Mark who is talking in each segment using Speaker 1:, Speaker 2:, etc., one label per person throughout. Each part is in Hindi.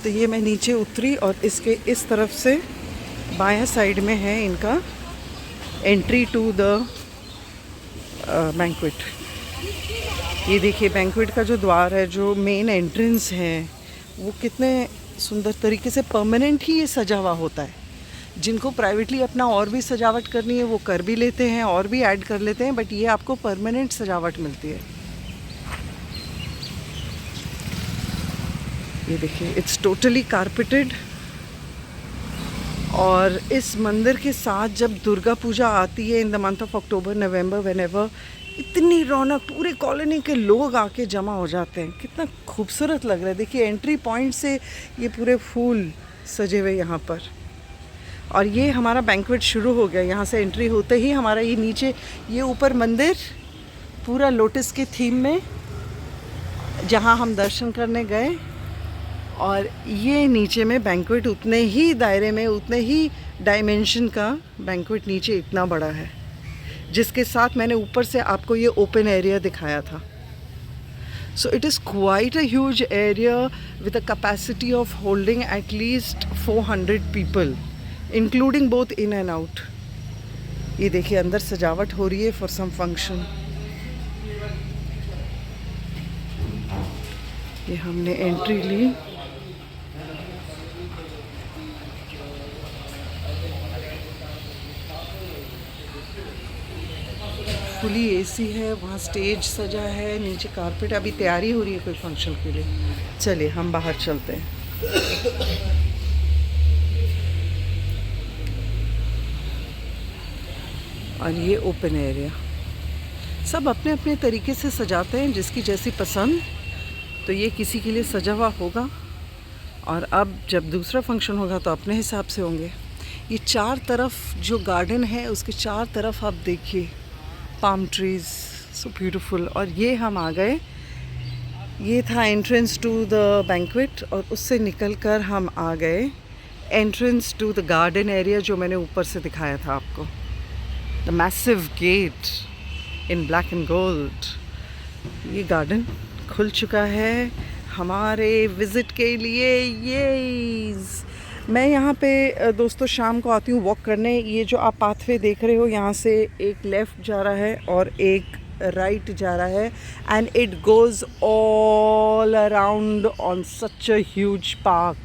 Speaker 1: तो ये मैं नीचे उतरी और इसके इस तरफ से बायां साइड में है इनका एंट्री टू द बैंक्वेट। ये देखिए बैंक्वेट का जो द्वार है, जो मेन एंट्रेंस है, वो कितने सुंदर तरीके से परमानेंट ही ये सजा हुआ होता है। जिनको प्राइवेटली अपना और भी सजावट करनी है वो कर भी लेते हैं और भी ऐड कर लेते हैं, बट ये आपको परमानेंट सजावट मिलती है। ये देखिए इट्स टोटली कारपेटेड। और इस मंदिर के साथ जब दुर्गा पूजा आती है in the month of October November whenever, इतनी रौनक, पूरे कॉलोनी के लोग आके जमा हो जाते हैं। कितना खूबसूरत लग रहा है। देखिए एंट्री पॉइंट से ये पूरे फूल सजे हुए यहाँ पर। और ये हमारा बैंक्वेट शुरू हो गया। यहाँ से एंट्री होते ही हमारा ये नीचे, ये ऊपर मंदिर पूरा लोटस के थीम में, जहाँ हम दर्शन करने गए, और ये नीचे में बैंक्वेट उतने ही दायरे में, उतने ही डायमेंशन का बैंक्वेट नीचे इतना बड़ा है, जिसके साथ मैंने ऊपर से आपको ये ओपन एरिया दिखाया था। So it is quite a huge area with a capacity of holding at least 400 people, including both in and out. ये देखिए अंदर सजावट हो रही है फॉर सम फंक्शन। ये हमने एंट्री ली। फुली एसी है, वहाँ स्टेज सजा है, नीचे कारपेट, अभी तैयारी हो रही है कोई फंक्शन के लिए। चलिए हम बाहर चलते हैं। और ये ओपन एरिया, सब अपने अपने तरीके से सजाते हैं, जिसकी जैसी पसंद। तो ये किसी के लिए सजा हुआ होगा, और अब जब दूसरा फंक्शन होगा तो अपने हिसाब से होंगे। ये चार तरफ जो गार्डन है उसके चार तरफ आप देखिए पाम ट्रीज, सो ब्यूटीफुल। और ये हम आ गए, ये था एंट्रेंस टू द बैंक्वेट, और उससे निकलकर हम आ गए entrance to the garden area, जो मैंने ऊपर से दिखाया था आपको। The massive gate in black and gold. ये गार्डन खुल चुका है हमारे विज़िट के लिए। ये मैं यहाँ पे दोस्तों शाम को आती हूँ वॉक करने। ये जो आप पाथवे देख रहे हो, यहाँ से एक लेफ़्ट जा रहा है और एक राइट जा रहा है, and it goes all around on such a huge park.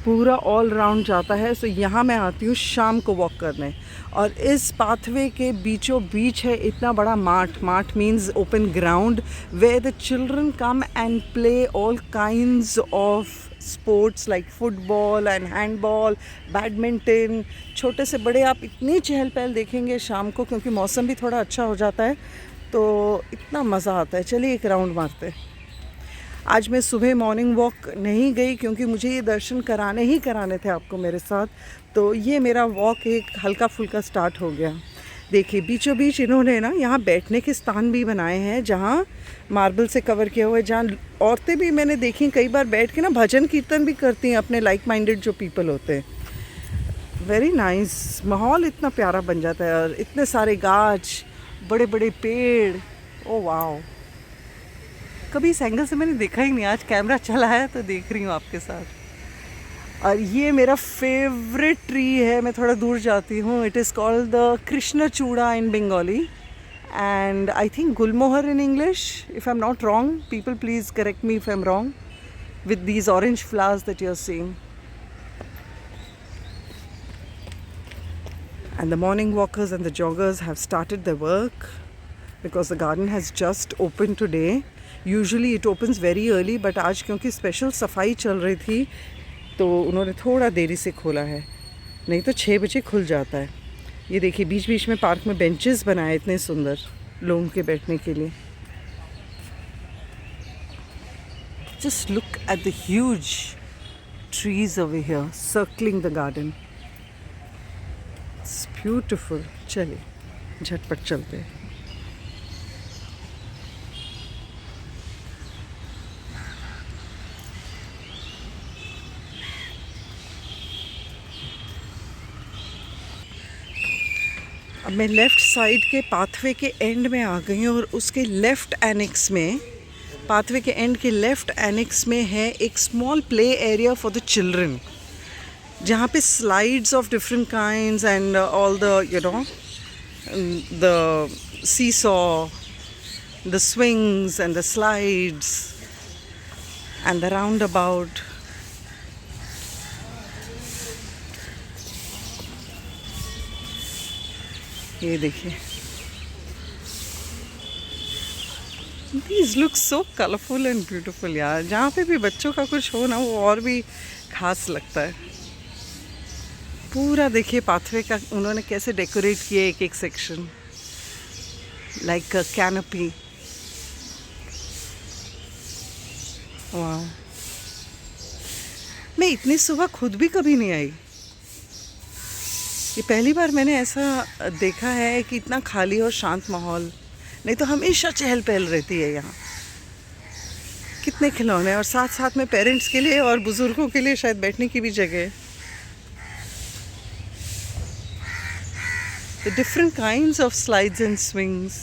Speaker 1: पूरा ऑल राउंड जाता है। सो यहाँ मैं आती हूँ शाम को वॉक करने, और इस पाथवे के बीचों बीच है इतना बड़ा माठ। माठ means open ground where the children come and play all kinds of sports like football and handball, badminton. छोटे से बड़े आप इतनी चहल पहल देखेंगे शाम को, क्योंकि मौसम भी थोड़ा अच्छा हो जाता है, तो इतना मज़ा आता है। चलिए एक राउंड मारते हैं। आज मैं सुबह मॉर्निंग वॉक नहीं गई, क्योंकि मुझे ये दर्शन कराने थे आपको मेरे साथ। तो ये मेरा वॉक एक हल्का फुल्का स्टार्ट हो गया। देखिए बीचों बीच इन्होंने ना यहाँ बैठने के स्थान भी बनाए हैं, जहाँ मार्बल से कवर किया हुआ है, जहाँ औरतें भी मैंने देखी कई बार बैठ के ना भजन कीर्तन भी करती हैं, अपने लाइक माइंडेड जो पीपल होते हैं। Very nice. माहौल इतना प्यारा बन जाता है, और इतने सारे गाछ, बड़े बड़े पेड़। ओ वाओ, कभी इस एंगल से मैंने देखा ही नहीं, आज कैमरा चला है तो देख रही हूँ आपके साथ। और ये मेरा फेवरेट ट्री है, मैं थोड़ा दूर जाती हूँ। It is called the Krishnachura in Bengali, and I think gulmohar in English, if I am not wrong. People please correct me if I am wrong, with these orange flowers that you are seeing. And the morning walkers and the joggers have started their work, because the garden has just opened today. Usually it opens very early, but आज क्योंकि स्पेशल सफाई चल रही थी तो उन्होंने थोड़ा देरी से खोला है, नहीं तो 6 बजे खुल जाता है। ये देखिए बीच बीच में पार्क में बेंचेस बनाए इतने सुंदर लोगों के बैठने के लिए। Just look at the huge trees over here circling the garden. It's beautiful. चलिए झटपट चलते हैं। अब मैं लेफ़्ट साइड के पाथवे के एंड में आ गई हूँ, और उसके लेफ़्ट एनेक्स में पाथवे के एंड के लेफ्ट एनेक्स में है एक small play area for the children, जहाँ पे slides of different kinds and all the the seesaw, the swings and the slides and the roundabout. ये देखिए, these look so colorful and beautiful यार। जहाँ पे भी बच्चों का कुछ हो ना, वो और भी खास लगता है। पूरा देखिए पाथवे का उन्होंने कैसे डेकोरेट किया, एक एक सेक्शन like a canopy. वाह, मैं इतनी सुबह खुद भी कभी नहीं आई। ये पहली बार मैंने ऐसा देखा है कि इतना खाली और शांत माहौल, नहीं तो हमेशा चहल पहल रहती है यहाँ। कितने खिलौने, और साथ साथ में पेरेंट्स के लिए और बुजुर्गों के लिए शायद बैठने की भी जगह है। The different kinds of slides and swings.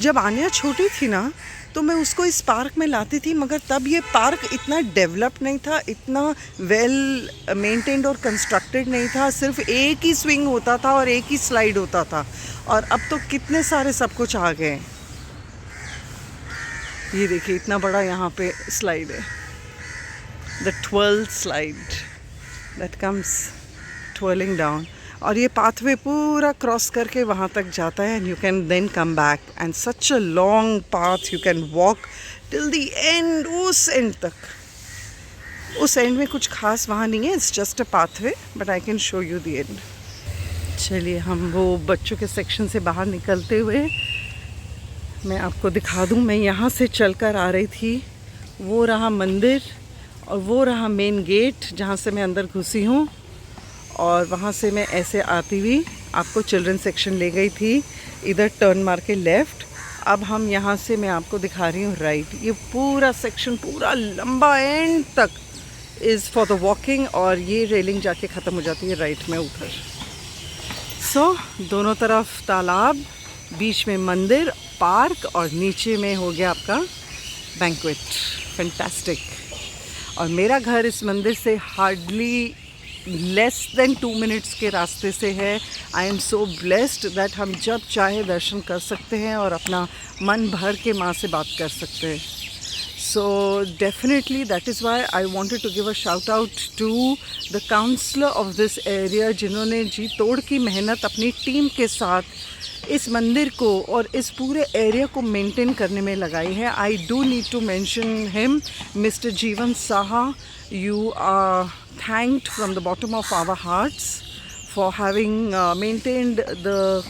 Speaker 1: जब आन्या छोटी थी ना, तो मैं उसको इस पार्क में लाती थी, मगर तब ये पार्क इतना डेवलप नहीं था, इतना वेल मेंटेन्ड और कंस्ट्रक्टेड नहीं था। सिर्फ एक ही स्विंग होता था और एक ही स्लाइड होता था, और अब तो कितने सारे सब कुछ आ गए। ये देखिए इतना बड़ा यहाँ पे स्लाइड है, the twirl slide that comes twirling down, और ये पाथवे पूरा क्रॉस करके वहाँ तक जाता है, and you can then come back, and such a long path you can walk till the end. उस एंड तक, उस एंड में कुछ खास वहाँ नहीं है, it's just a pathway, but I can show you the end. चलिए हम वो बच्चों के सेक्शन से बाहर निकलते हुए मैं आपको दिखा दूँ। मैं यहाँ से चलकर आ रही थी, वो रहा मंदिर और वो रहा मेन गेट जहाँ से मैं अंदर घुसी हूँ, और वहाँ से मैं ऐसे आती हुई आपको चिल्ड्रन सेक्शन ले गई थी। इधर टर्न मार के लेफ़्ट। अब हम यहाँ से मैं आपको दिखा रही हूँ राइट। ये पूरा सेक्शन पूरा लंबा एंड तक इज़ फॉर द वॉकिंग, और ये रेलिंग जाके ख़त्म हो जाती है राइट में उधर। सो दोनों तरफ तालाब, बीच में मंदिर, पार्क, और नीचे में हो गया आपका बैंक्वेट। फैंटास्टिक। और मेरा घर इस मंदिर से हार्डली लेस देन 2 मिनट्स के रास्ते से है। I am so blessed that हम जब चाहे दर्शन कर सकते हैं और अपना मन भर के माँ से बात कर सकते हैं। So definitely that is why I wanted to give a shout out to the councillor of this area, जिन्होंने जी तोड़ की मेहनत अपनी टीम के साथ इस मंदिर को और इस पूरे एरिया को मेंटेन करने में लगाई है। I do need to mention him, mister Jeevan Saha. You are thanked from the bottom of our hearts for having maintained the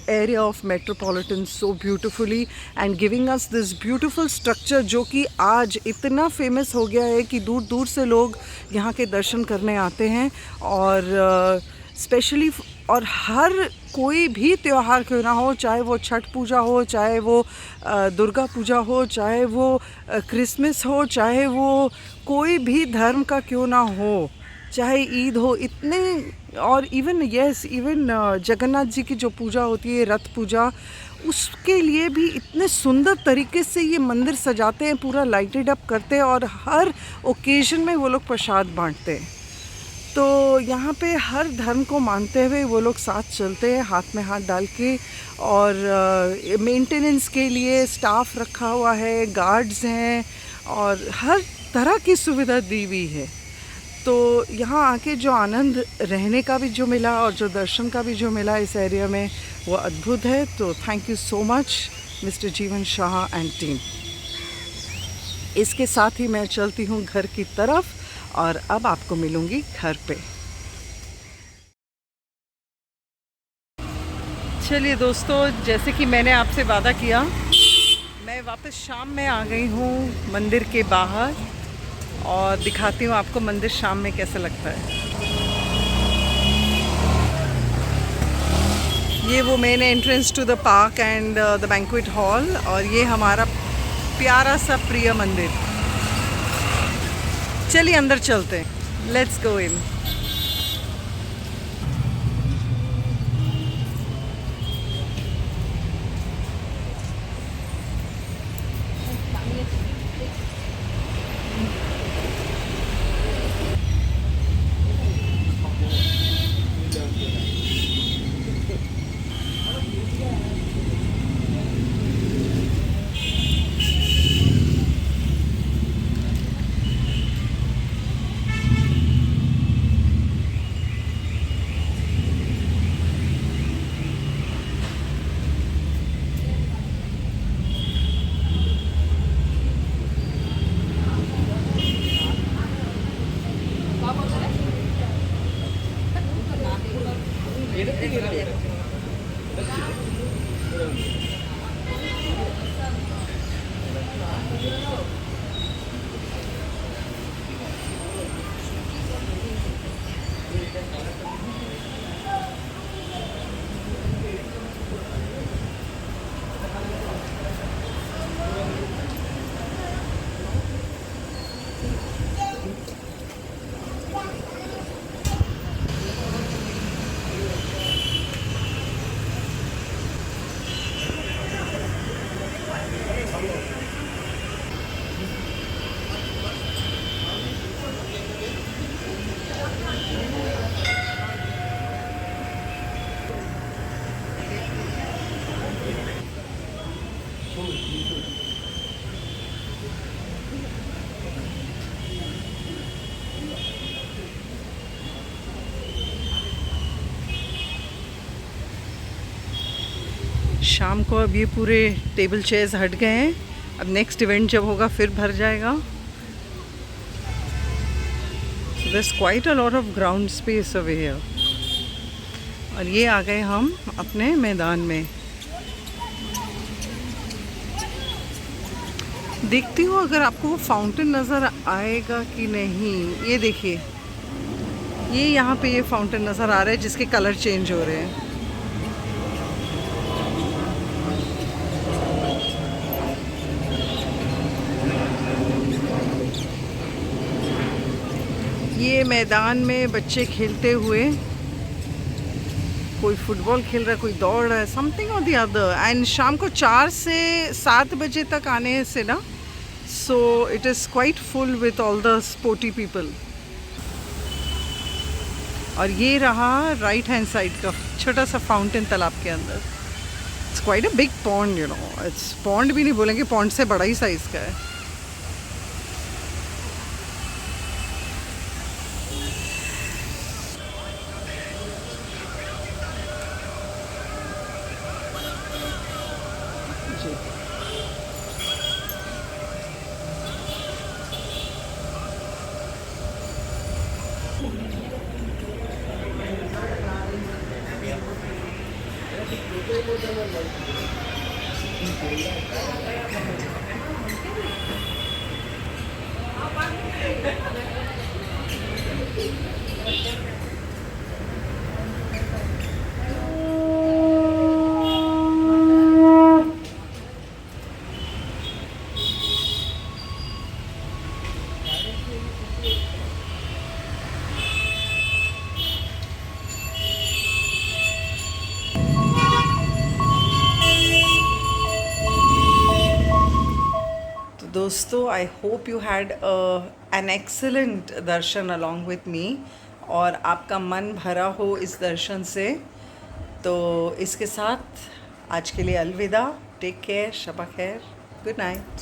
Speaker 1: area of Metropolitan so beautifully and giving us this beautiful structure, जो कि आज इतना फेमस हो गया है कि दूर दूर से लोग यहाँ के दर्शन करने आते हैं। और स्पेशली और हर कोई भी त्यौहार क्यों ना हो, चाहे वो छठ पूजा हो, चाहे वो दुर्गा पूजा हो, चाहे वो क्रिसमस हो, चाहे वो कोई भी धर्म का क्यों ना हो, चाहे ईद हो, इतने, और इवन इवन जगन्नाथ जी की जो पूजा होती है, रथ पूजा, उसके लिए भी इतने सुंदर तरीके से ये मंदिर सजाते हैं, पूरा लाइटेड अप करते हैं, और हर ओकेजन में वो लोग प्रसाद बांटते हैं। तो यहाँ पे हर धर्म को मानते हुए वो लोग साथ चलते हैं, हाथ में हाथ डाल के। और मेंटेनेंस के लिए स्टाफ रखा हुआ है, गार्ड्स हैं, और हर तरह की सुविधा दी हुई है। तो यहाँ आके जो आनंद रहने का भी जो मिला और जो दर्शन का भी जो मिला इस एरिया में, वो अद्भुत है। तो thank you so much mister जीवन शाह एंड टीम। इसके साथ ही मैं चलती हूँ घर की तरफ, और अब आपको मिलूँगी घर पे। चलिए दोस्तों, जैसे कि मैंने आपसे वादा किया, मैं वापस शाम में आ गई हूँ मंदिर के बाहर, और दिखाती हूँ आपको मंदिर शाम में कैसा लगता है। ये वो main entrance to the park and the banquet hall, और ये हमारा प्यारा सा प्रिय मंदिर। चलिए अंदर चलते हैं, लेट्स गो इन। शाम को अब ये पूरे टेबल चेयर्स हट गए हैं, अब नेक्स्ट इवेंट जब होगा फिर भर जाएगा। So there is quite a lot of ground space over here. और ये आ गए हम अपने मैदान में। देखती हूँ अगर आपको वो फाउंटेन नज़र आएगा कि नहीं। ये देखिए, ये यहाँ पे ये फाउंटेन नज़र आ रहा है जिसके कलर चेंज हो रहे हैं। ये मैदान में बच्चे खेलते हुए, कोई फुटबॉल खेल रहा है, कोई दौड़ रहा है, समथिंग और द अदर। एंड शाम को 4 से 7 बजे तक आने से ना, so it is quite full with all the sporty people. और ये रहा राइट हैंड साइड का छोटा सा फाउंटेन तालाब के अंदर। It's quite a big pond, you know. It's pond भी नहीं बोलेंगे, पॉन्ड से बड़ा ही साइज़ का है। जी। दोस्तों, I hope you had an excellent Darshan along with me, और आपका मन भरा हो इस दर्शन से। तो इसके साथ आज के लिए अलविदा। टेक केयर, शबा खैर, गुड नाइट।